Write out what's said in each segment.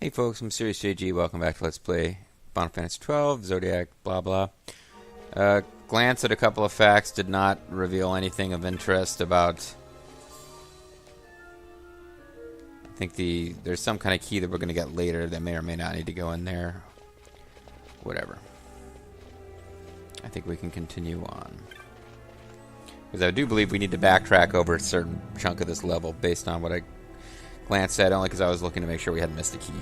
Hey folks, I'm MysteriousJG. Welcome back to Let's Play Final Fantasy XII, Zodiac, blah blah. Glance at a couple of facts did not reveal anything of interest about... I think there's some kind of key that we're going to get later that may or may not need to go in there. Whatever. I think we can continue on. Because I do believe we need to backtrack over a certain chunk of this level based on what I glanced at, only because I was looking to make sure we hadn't missed a key.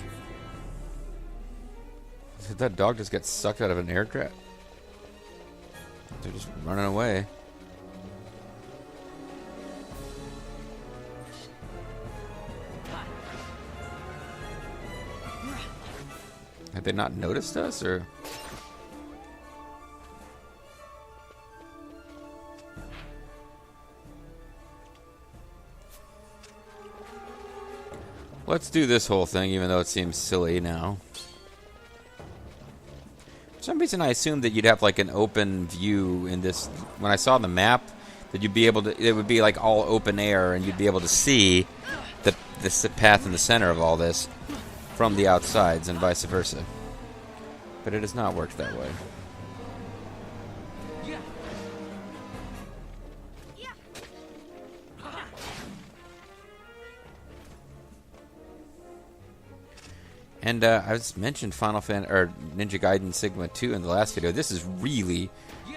Did that dog just get sucked out of an aircraft? They're just running away. Have they not noticed us, or...? Let's do this whole thing, even though it seems silly now. For some reason I assumed that you'd have like an open view in this. When I saw the map, that you'd be able to, it would be like all open air and you'd be able to see this path in the center of all this from the outsides and vice versa. But it has not worked that way. And I just mentioned Final Fantasy or Ninja Gaiden Sigma 2 in the last video. This is really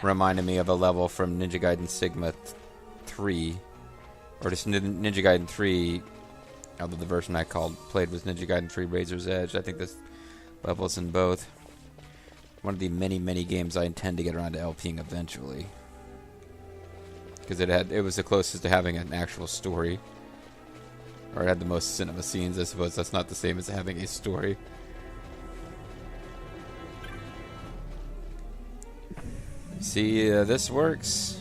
reminding me of a level from Ninja Gaiden Sigma 3, or just Ninja Gaiden 3. Although the version I played was Ninja Gaiden 3 Razor's Edge. I think this level's in both. One of the many games I intend to get around to LPing eventually, because it was the closest to having an actual story. Or it had the most cinema scenes. I suppose that's not the same as having a story. See, this works.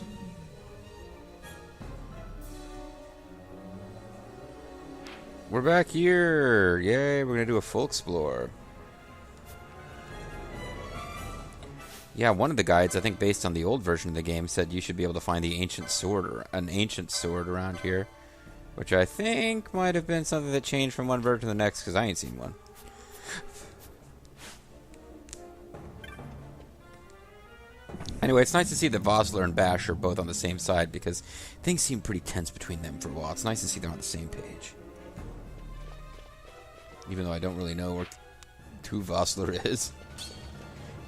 We're back here. Yay, we're going to do a full explore. Yeah, one of the guides, I think based on the old version of the game, said you should be able to find the ancient sword, or an ancient sword around here. Which I think might have been something that changed from one version to the next, because I ain't seen one. Anyway, it's nice to see that Vossler and Bash are both on the same side, because things seem pretty tense between them for a while. It's nice to see them on the same page. Even though I don't really know who Vossler is.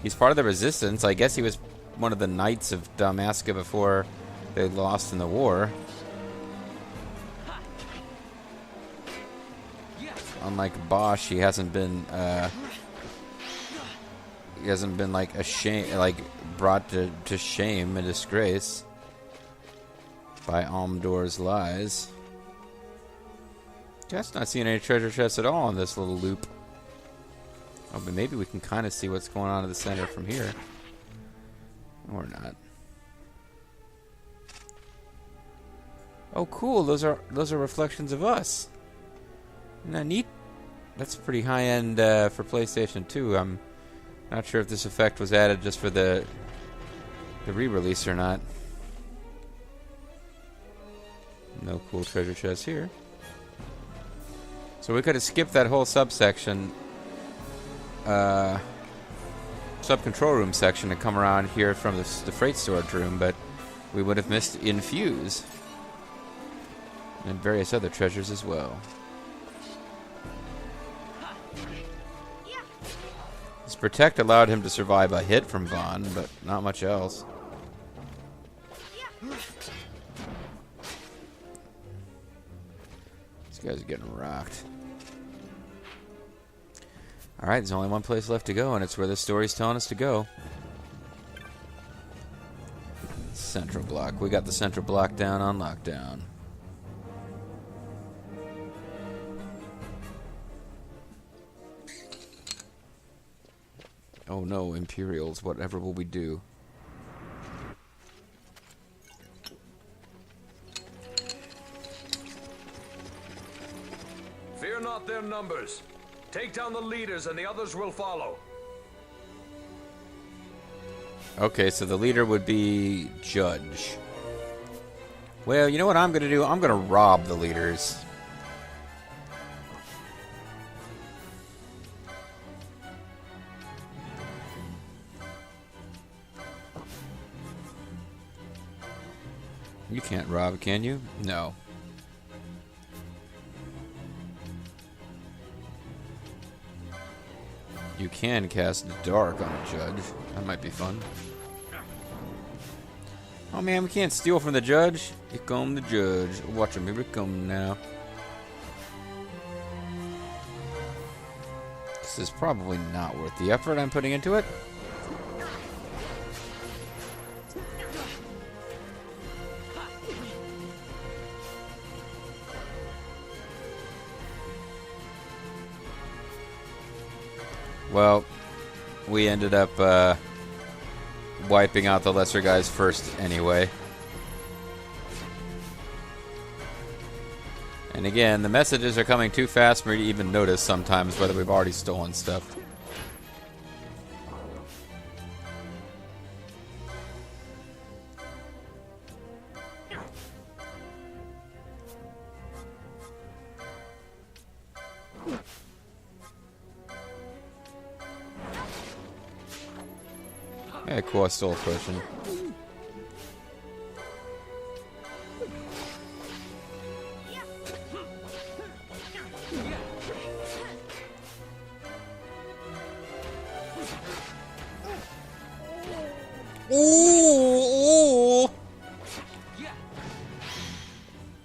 He's part of the Resistance. I guess he was one of the Knights of Damaska before they lost in the war. Unlike Bosch, he hasn't been like brought to shame and disgrace by Ondore's lies. Just not seeing any treasure chests at all in this little loop. Oh, but maybe we can kind of see what's going on in the center from here, or not. Oh, cool! Those are reflections of us. Isn't that neat? That's pretty high-end for PlayStation 2. I'm not sure if this effect was added just for the re-release or not. No cool treasure chests here. So we could have skipped that whole subsection, sub-control room section, and come around here from the freight storage room, but we would have missed Infuse. And various other treasures as well. His Protect allowed him to survive a hit from Vaughn, but not much else. These guys are getting rocked. Alright, there's only one place left to go, and it's where the story's telling us to go. Central block. We got the central block down on lockdown. Oh no, Imperials, whatever will we do? Fear not their numbers. Take down the leaders and the others will follow. Okay, so the leader would be Judge. Well, you know what I'm going to do? I'm going to rob the leaders. You can't rob, can you? No. You can cast Dark on a judge. That might be fun. Oh man, we can't steal from the judge. Here come the judge. Watch him, here we come now. This is probably not worth the effort I'm putting into it. Well, we ended up wiping out the lesser guys first anyway. And again, the messages are coming too fast for me to even notice sometimes whether we've already stolen stuff. Yeah, cool, I stole a potion.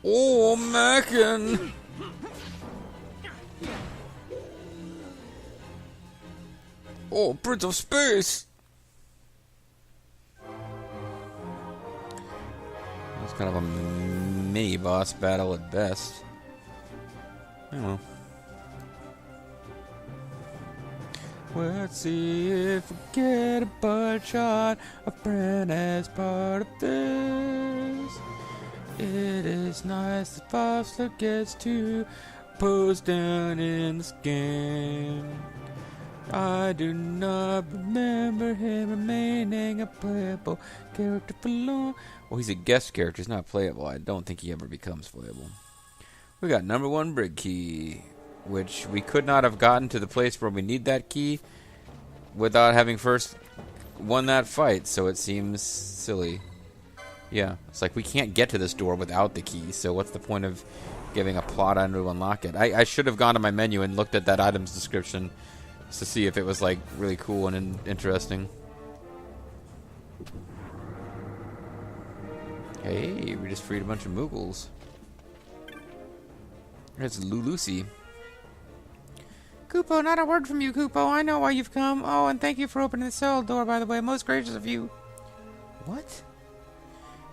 Oh, Mackin. Oh, Prince of Space. It's kind of a mini boss battle at best. I don't know. Well, let's see if we get a butt-shot, a friend as part of this. It is nice that Foster gets to pose down in the scan. I do not remember him remaining a playable character for long. Well, he's a guest character, he's not playable. I don't think he ever becomes playable. We got number 1 brig key, which we could not have gotten to the place where we need that key without having first won that fight, so it seems silly. Yeah, it's like we can't get to this door without the key, so what's the point of giving a plot item to unlock it? I should have gone to my menu and looked at that item's description just to see if it was like really cool and interesting. Hey, we just freed a bunch of Moogles. It's Lulusi. Kupo, not a word from you, Kupo. I know why you've come. Oh, and thank you for opening the cell door, by the way. Most gracious of you. What?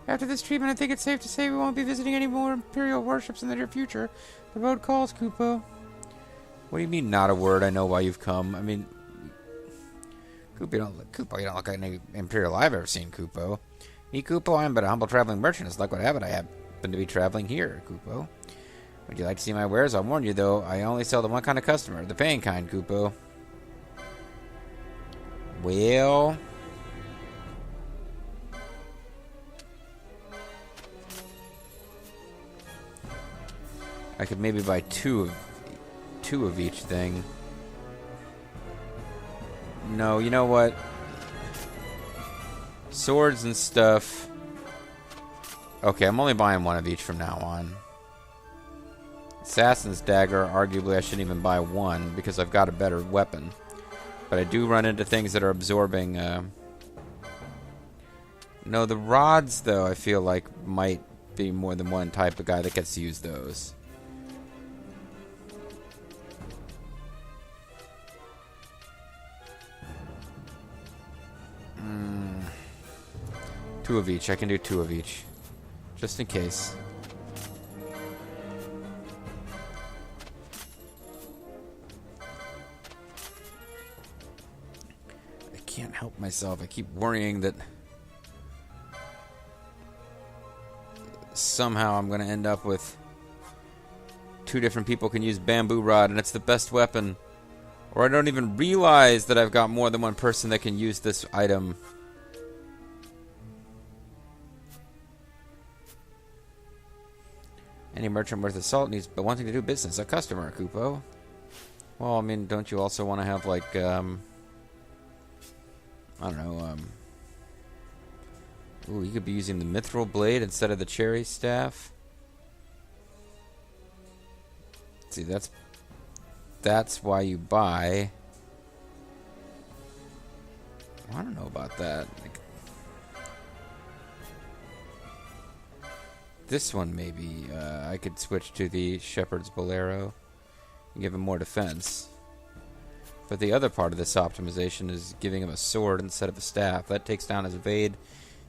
After this treatment, I think it's safe to say we won't be visiting any more Imperial warships in the near future. The road calls, Kupo. What do you mean, not a word? I know why you've come. I mean, Kupo, you don't look like any Imperial I've ever seen, Kupo. Me, Kupo, I'm but a humble traveling merchant. It's like what happened. I happen to be traveling here, Kupo. Would you like to see my wares? I'll warn you, though, I only sell to one kind of customer, the paying kind, Kupo. Well... I could maybe buy two of each thing. No, you know what? Swords and stuff. Okay, I'm only buying one of each from now on. Assassin's Dagger, arguably I shouldn't even buy one because I've got a better weapon. But I do run into things that are absorbing... No, the rods, though, I feel like might be more than one type of guy that gets to use those. Two of each. I can do two of each. Just in case. I can't help myself. I keep worrying that somehow I'm going to end up with two different people can use bamboo rod and it's the best weapon. Or I don't even realize that I've got more than one person that can use this item. Any merchant worth his salt needs but wanting to do business. A customer, Kupo. Well, I mean, don't you also want to have, like, I don't know, Ooh, you could be using the mithril blade instead of the cherry staff. See, that's why you buy. I don't know about that. Like, this one maybe I could switch to the Shepherd's Bolero and give him more defense. But the other part of this optimization is giving him a sword instead of a staff. That takes down his evade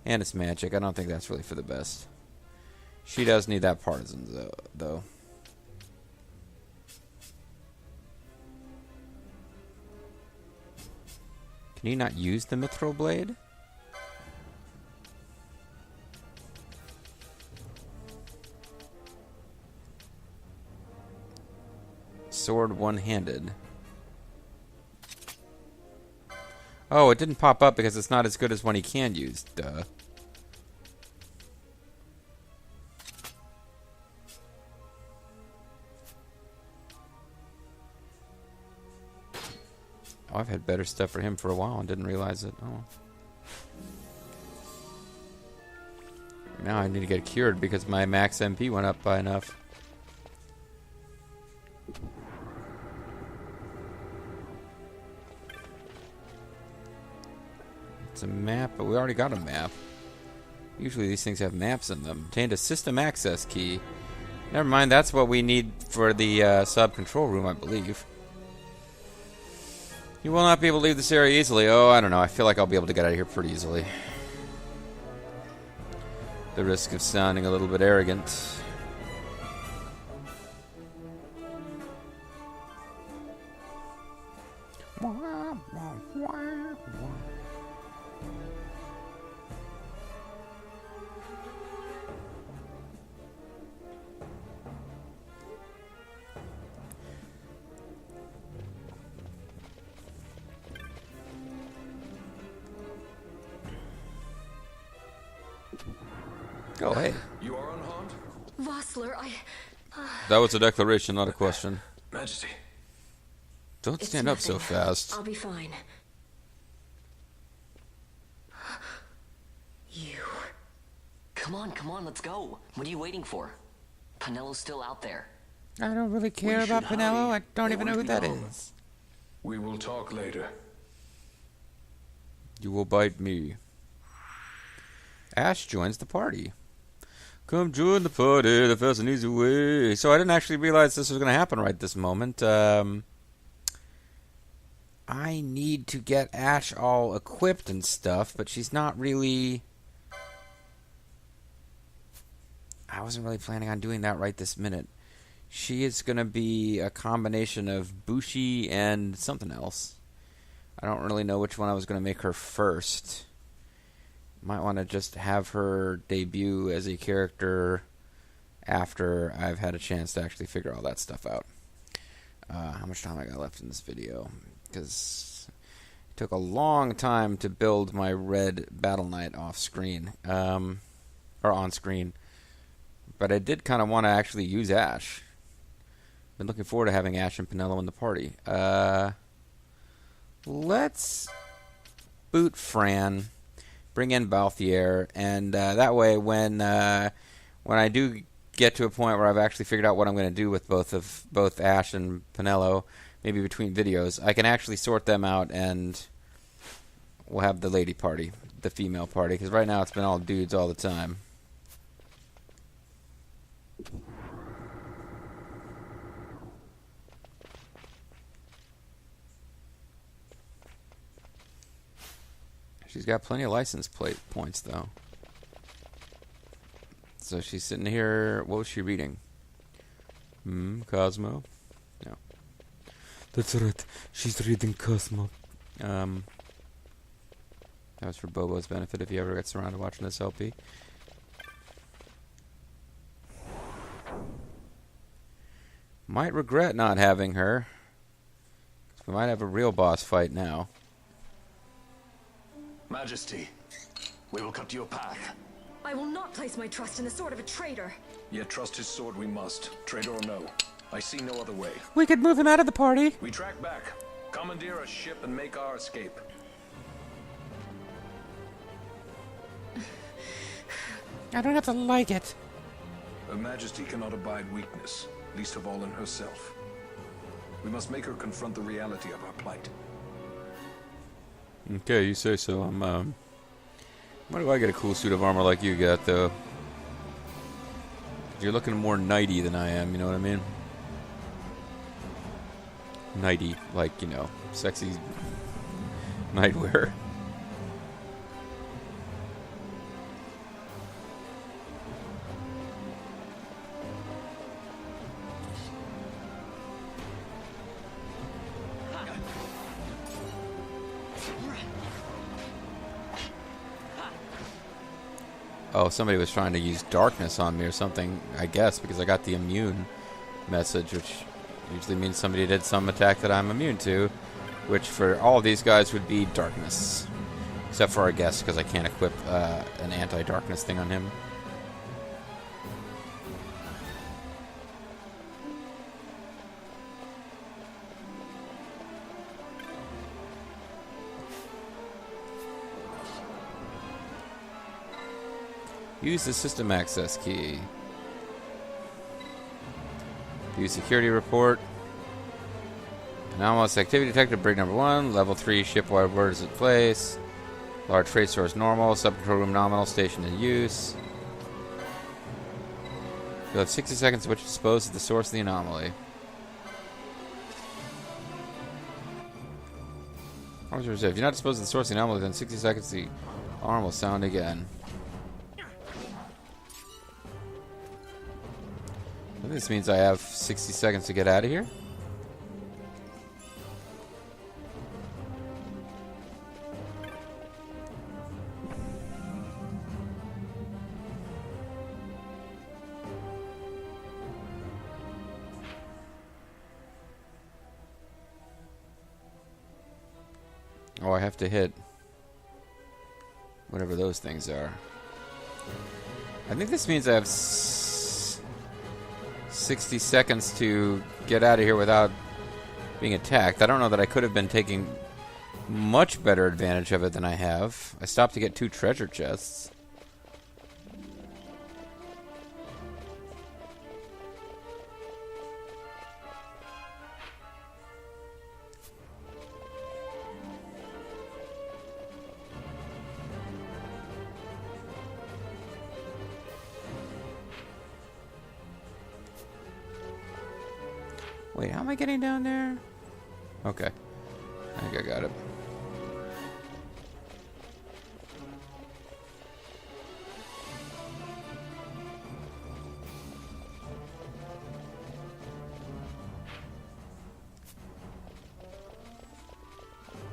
and his magic. I don't think that's really for the best. She does need that partisan though. Can you not use the mithril blade? Sword one-handed. Oh, it didn't pop up because it's not as good as one he can use. Duh. Oh, I've had better stuff for him for a while and didn't realize it. Oh. Now I need to get cured because my max MP went up by enough. It's a map, but we already got a map. Usually these things have maps in them. Obtained a system access key. Never mind, that's what we need for the sub-control room, I believe. You will not be able to leave this area easily. Oh, I don't know. I feel like I'll be able to get out of here pretty easily. The risk of sounding a little bit arrogant. Oh, hey. You are unharmed? Vossler, That was a declaration, not a question. Majesty. Don't stand up so fast. I'll be fine. You. Come on, let's go. What are you waiting for? Pinello's still out there. I don't really care about Pinello. I don't even know who that is. We will talk later. You will bite me. Ashe joins the party. Come join the party, the fast and easy way. So I didn't actually realize this was going to happen right this moment. I need to get Ashe all equipped and stuff, but she's not really... I wasn't really planning on doing that right this minute. She is going to be a combination of Bushi and something else. I don't really know which one I was going to make her first. Might want to just have her debut as a character after I've had a chance to actually figure all that stuff out. How much time I got left in this video? Because it took a long time to build my red Battle Knight off screen. Or on screen. But I did kind of want to actually use Ashe. Been looking forward to having Ashe and Pinello in the party. Let's boot Fran. Bring in Balthier, and that way, when I do get to a point where I've actually figured out what I'm going to do with both Ashe and Pinello, maybe between videos, I can actually sort them out, and we'll have the lady party, the female party, because right now it's been all dudes all the time. She's got plenty of license plate points, though. So she's sitting here. What was she reading? Cosmo? No. That's right. She's reading Cosmo. That was for Bobo's benefit if he ever gets around to watching this LP. Might regret not having her. We might have a real boss fight now. Majesty, we will cut you a path. I will not place my trust in the sword of a traitor. Yet trust his sword we must, traitor or no. I see no other way. We could move him out of the party. We track back, commandeer a ship, and make our escape. I don't have to like it. Her Majesty cannot abide weakness, least of all in herself. We must make her confront the reality of our plight. Okay, you say so. Why do I get a cool suit of armor like you got, though? You're looking more knighty than I am, you know what I mean? Knighty, like, you know, sexy nightwear. Oh, somebody was trying to use darkness on me or something, I guess, because I got the immune message, which usually means somebody did some attack that I'm immune to, which for all of these guys would be darkness. Except for, I guess, because I can't equip an anti-darkness thing on him. Use the system access key. View security report. Anomalous activity detected. Brig number 1. Level 3 shipwide orders in place. Large freight source normal. Sub-control room nominal. Station in use. You'll have 60 seconds in which to dispose of the source of the anomaly. If you're not disposed of the source of the anomaly, then 60 seconds the alarm will sound again. This means I have 60 seconds to get out of here. Oh, I have to hit whatever those things are. I think this means I have 60 seconds to get out of here without being attacked. I don't know that I could have been taking much better advantage of it than I have. I stopped to get 2 treasure chests. Wait, how am I getting down there? Okay. I think I got it.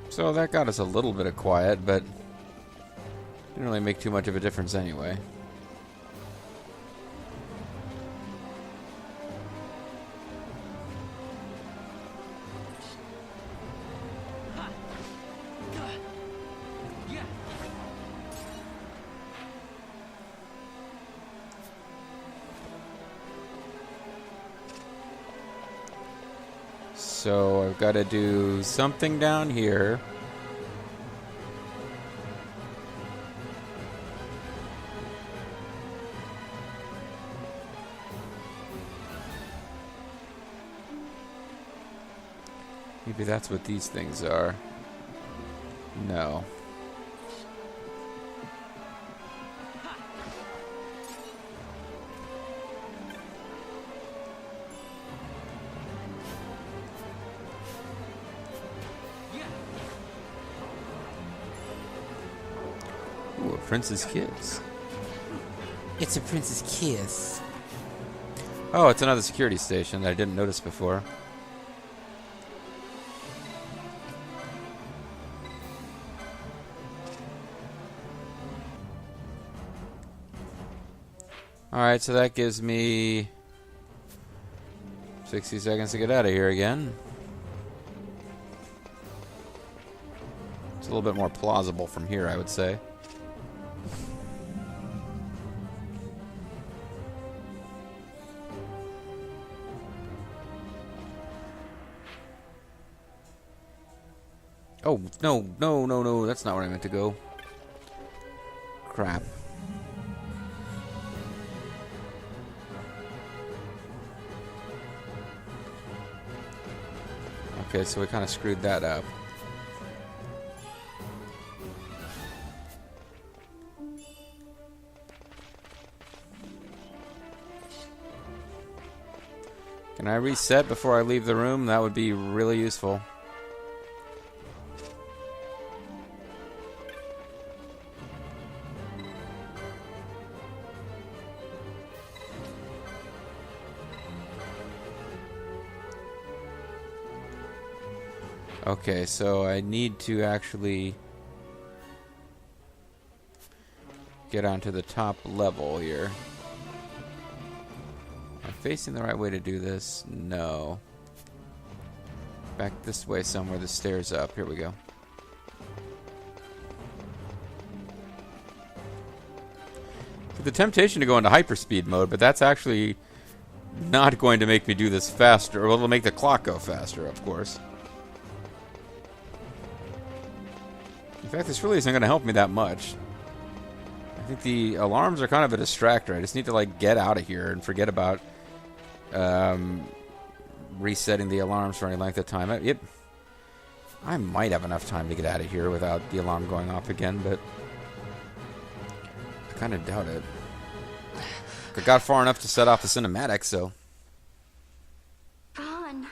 So that got us a little bit of quiet, but didn't really make too much of a difference anyway. So I've got to do something down here. Maybe that's what these things are. No. Ooh, a prince's kiss. It's a prince's kiss. Oh, it's another security station that I didn't notice before. Alright, so that gives me 60 seconds to get out of here again. It's a little bit more plausible from here, I would say. Oh, no, that's not where I meant to go. Crap. Okay, so we kind of screwed that up. Can I reset before I leave the room? That would be really useful. Okay, so I need to actually get onto the top level here. Am I facing the right way to do this? No. Back this way somewhere, the stairs up. Here we go. The temptation to go into hyperspeed mode, but that's actually not going to make me do this faster. Well, it'll make the clock go faster, of course. In fact, this really isn't going to help me that much. I think the alarms are kind of a distractor. I just need to, like, get out of here and forget about resetting the alarms for any length of time. I might have enough time to get out of here without the alarm going off again, but I kind of doubt it. I got far enough to set off the cinematic, so... Ron.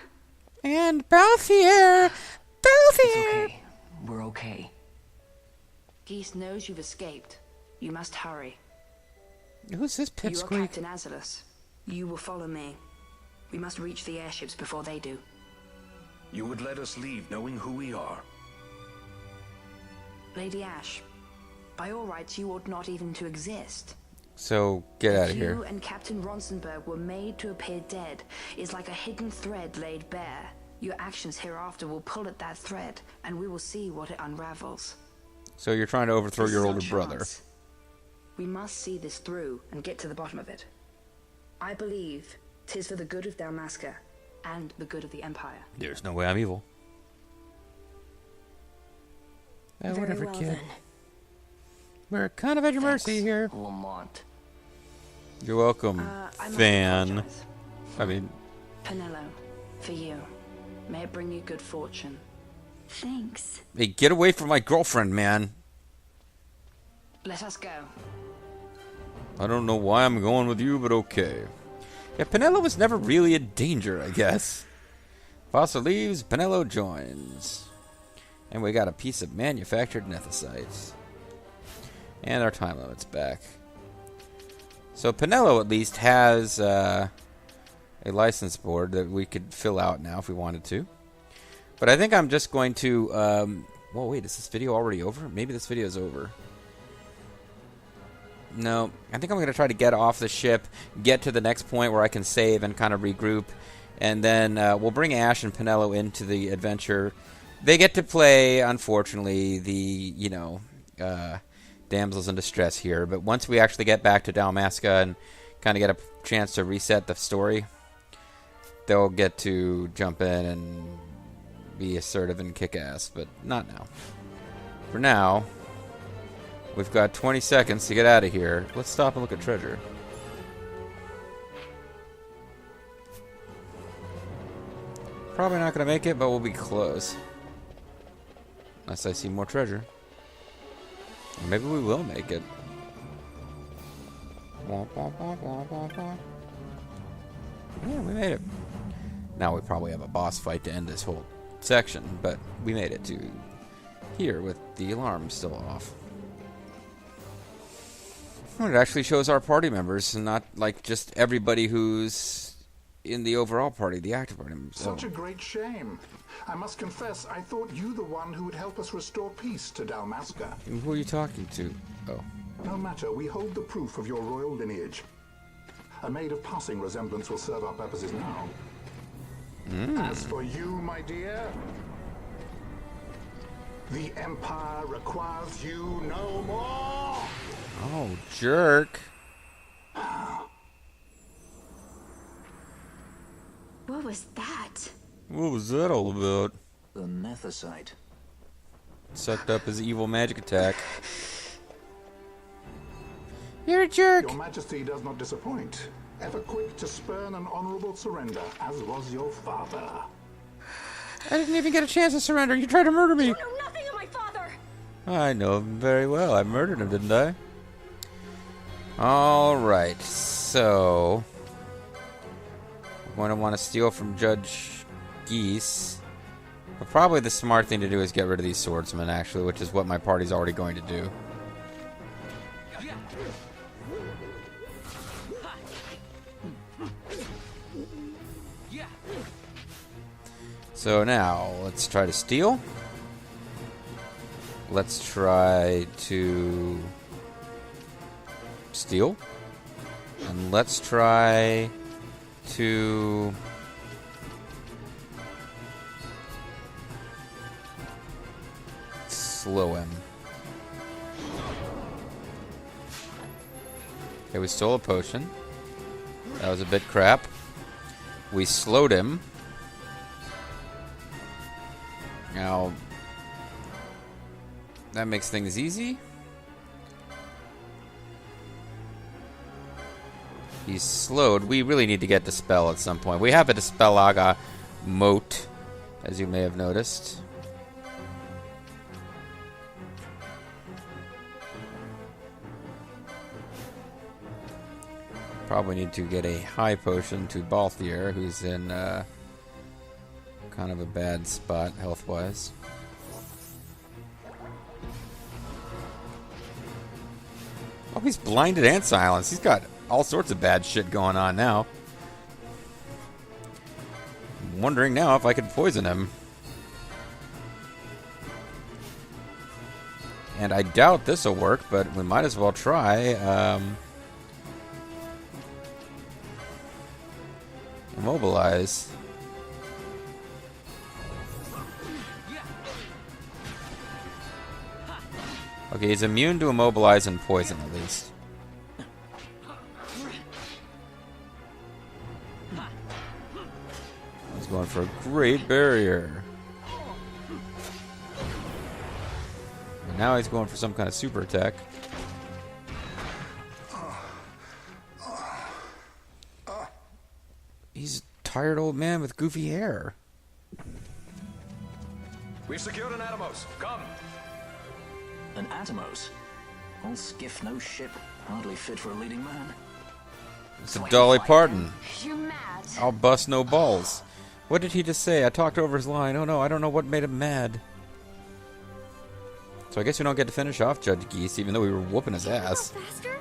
And Balthier! Balthier! It's okay. We're okay. Geese knows you've escaped. You must hurry. Who's this You are pipsqueak? Captain Azulus. You will follow me. We must reach the airships before they do. You would let us leave knowing who we are. Lady Ashe, by all rights you ought not even to exist. So, get out of You here. and Captain Ronsenberg were made to appear dead is like a hidden thread laid bare. Your actions hereafter will pull at that thread, and we will see what it unravels. So you're trying to overthrow This your is our older brother. chance. We must see this through and get to the bottom of it. I believe 'tis for the good of Dalmasca and the good of the Empire. There's no way I'm evil. Very whatever, well, kid. then. We're kind of at your Thanks, mercy here. Lamont. You're welcome, I must fan. apologize. I mean, Penello, for you. May it bring you good fortune. Thanks. hey, get away from my girlfriend, man. Let us go. I don't know why I'm going with you, but okay. Yeah, Penello was never really a danger, I guess. Foster leaves, Penello joins. And we got a piece of manufactured nethicite. And our time limit's back. So Penello at least has a license board that we could fill out now if we wanted to. But I think I'm just going to... well, wait, is this video already over? Maybe this video is over. No, I think I'm going to try to get off the ship, get to the next point where I can save and kind of regroup. And then we'll bring Ashe and Penello into the adventure. They get to play, unfortunately, the, damsels in distress here. But once we actually get back to Dalmasca and kind of get a chance to reset the story, they'll get to jump in and be assertive and kick ass, but not now. For now, we've got 20 seconds to get out of here. Let's stop and look at treasure. Probably not going to make it, but we'll be close. Unless I see more treasure. Or maybe we will make it. Yeah, we made it. Now we probably have a boss fight to end this whole section, but we made it to here with the alarm still off. Well, it actually shows our party members and not like just everybody who's in the overall party, the active party members. Such a great shame. I must confess, I thought you the one who would help us restore peace to Dalmasca. Who are you talking to? Oh. No matter, we hold the proof of your royal lineage. A maid of passing resemblance will serve our purposes now. As for you, my dear, the Empire requires you no more. Oh, jerk. What was that? What was that all about? The nethicite. Sucked up his evil magic attack. You're a jerk. Your Majesty does not disappoint. Ever quick to spurn an honorable surrender, as was your father. I didn't even get a chance to surrender. You tried to murder me. You know nothing of my father! I know him very well. I murdered him, didn't I? Alright, so... we're going to want to steal from Judge Geese. But probably the smart thing to do is get rid of these swordsmen, actually, which is what my party's already going to do. So now, let's try to steal. Let's try to steal. And let's try to slow him. Okay, we stole a potion. That was a bit crap. We slowed him. Now, that makes things easy. He's slowed. We really need to get Dispel at some point. We have a Dispelaga moat, as you may have noticed. Probably need to get a high potion to Balthier, who's in kind of a bad spot health-wise. Oh, he's blinded and silenced. He's got all sorts of bad shit going on now. I'm wondering now if I could poison him. And I doubt this will work, but we might as well try. Immobilize. Okay, he's immune to immobilize and poison at least. He's going for a great barrier. And now he's going for some kind of super attack. He's a tired old man with goofy hair. We've secured an Atomos. Come. An Atomos? All skiff, no ship. Hardly fit for a leading man. It's a Dolly Parton. You're mad. I'll bust no balls. What did he just say? I talked over his line. Oh no, I don't know what made him mad. So I guess we don't get to finish off Judge Geese, even though we were whooping his ass. Faster?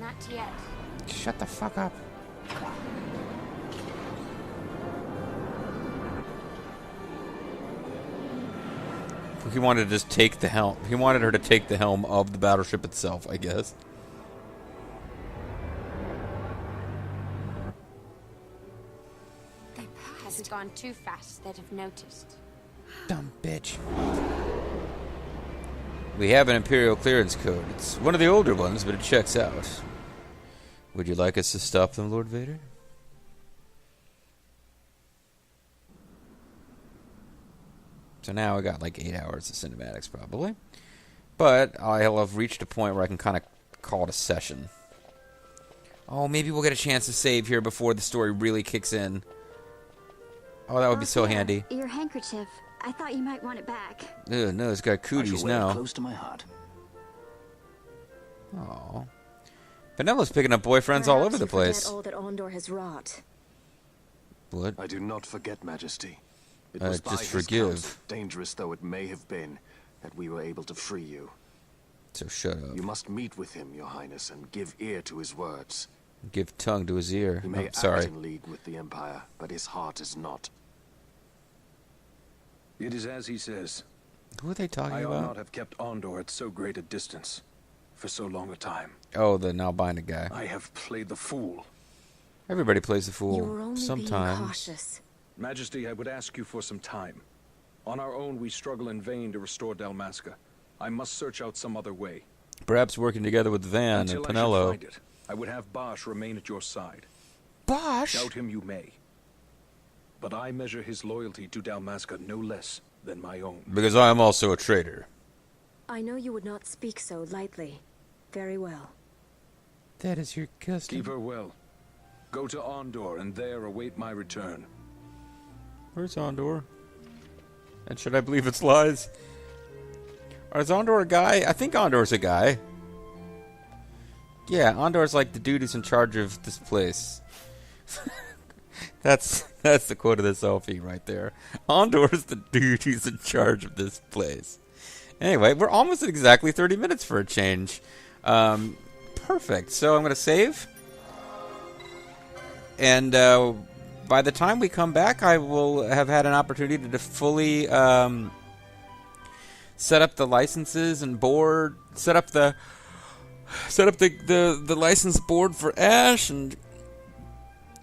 Not yet. Shut the fuck up. He wanted to just take the helm. He wanted her to take the helm of the battleship itself, I guess. They passed. It's gone too fast. They'd have noticed. Dumb bitch. We have an Imperial clearance code. It's one of the older ones, but it checks out. Would you like us to stop them, Lord Vader? So now I got like 8 hours of cinematics probably. But I'll have reached a point where I can kind of call it a session. Oh, maybe we'll get a chance to save here before the story really kicks in. Oh, that would be so handy. Your handkerchief. I thought you might want it back. Ugh, no, it's got cooties now. Close to my heart. Aw. Penelope's picking up boyfriends all over the place. All that Ondore has wrought. What? I do not forget, Majesty. It I was by just his forgive. counsel, dangerous though it may have been, that we were able to free you. So shut up. You must meet with him, Your Highness, and give ear to his words. Give tongue to his ear. He may Oh, act sorry. and lead with the Empire, but his heart is not. It is as he says. Who are they talking I ought about? not have kept Ondore at so great a distance for so long a time. Oh, the Albina guy. I have played the fool. Everybody plays the You fool were only being sometimes. cautious. Majesty, I would ask you for some time. On our own, we struggle in vain to restore Dalmasca. I must search out some other way. Perhaps working together with Van Until and I should Penello. find it, I would have Bosch remain at your side. Bosch? Doubt him you may. But I measure his loyalty to Dalmasca no less than my own. Because I am also a traitor. I know you would not speak so lightly. Very well. That is your custom. Keep her well. Go to Ondore and there await my return. Where's Ondore? And should I believe it's lies? Or is Ondore a guy? I think Ondore's a guy. Yeah, Ondore's like the dude who's in charge of this place. That's the quote of the selfie right there. Ondore's the dude who's in charge of this place. Anyway, we're almost at exactly 30 minutes for a change. Perfect. So I'm going to save. And by the time we come back, I will have had an opportunity to fully set up the licenses and board, set up the license board for Ashe, and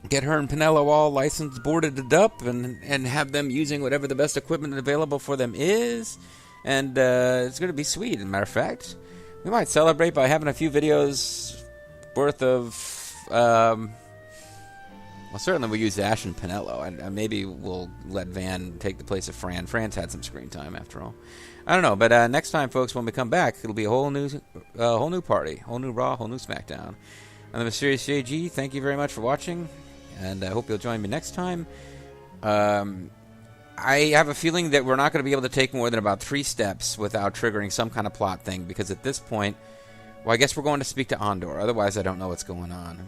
get her and Pinello all license boarded up, and have them using whatever the best equipment available for them is. And it's going to be sweet. As a matter of fact, we might celebrate by having a few videos worth of... well, certainly we'll use Ashe and Pinello, and maybe we'll let Van take the place of Fran. Fran's had some screen time, after all. I don't know, but next time, folks, when we come back, it'll be a whole new party, whole new Raw, whole new SmackDown. I'm the MysteriousJG. Thank you very much for watching, and I hope you'll join me next time. I have a feeling that we're not going to be able to take more than about 3 steps without triggering some kind of plot thing, because at this point, well, I guess we're going to speak to Ondore. Otherwise, I don't know what's going on.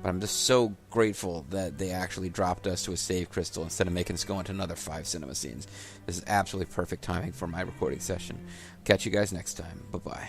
But I'm just so grateful that they actually dropped us to a save crystal instead of making us go into another 5 cinema scenes. This is absolutely perfect timing for my recording session. Catch you guys next time. Bye-bye.